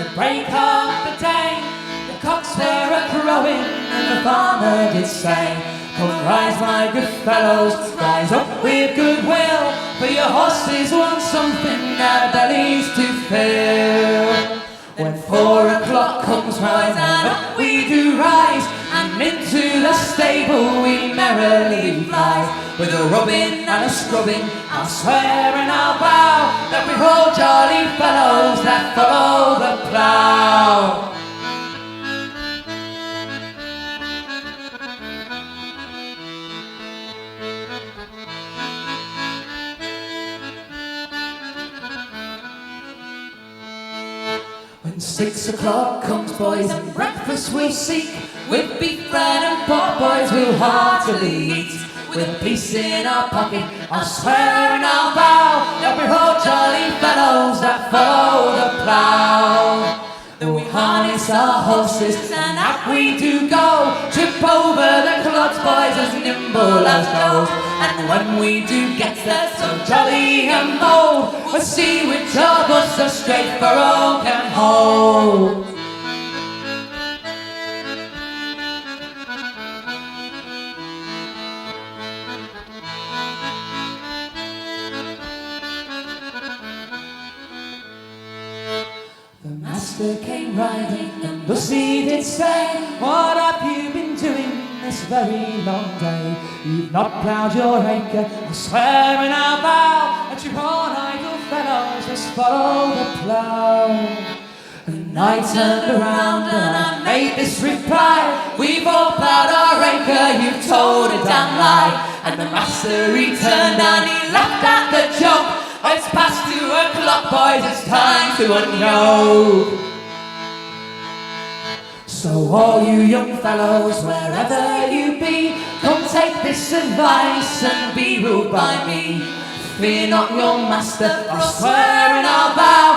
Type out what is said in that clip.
the break of the day, the cocks were a-crowing, and the farmer did say, "Come rise, my good fellows, rise up with goodwill, for your horses want something their bellies to fill." When 4 o'clock comes round, and up we do rise, and into the stable we merrily fly. With a rubbing and a scrubbing, I'll swear and I'll vow that we're all jolly fellows that follow the plough. When 6 o'clock comes, boys, and breakfast we'll seek, with beef, bread and pork, boys, we'll heartily eat. With a piece in our pocket, I'll swear and I'll vow that we're all jolly fellows that follow the plough. Then we harness our horses and up we do go, trip over the clods, boys, as nimble as goes. And when we do get there so jolly and bold, we'll see which of us the straight furrow can hold. The master came riding, and thus he did say, "What have you been doing this very long day? You've not ploughed your acre, I swear and I'll vow that you're all idle fellows, just follow the plough." And I turned around and I made this reply, "We've all ploughed our acre, you've told a damn lie." And the master he turned and he laughed at the joke. "It's past 2 o'clock, boys, it's time to unyoke." So all you young fellows, wherever you be, come take this advice and be ruled by me. Fear not your master, I'll swear and I'll vow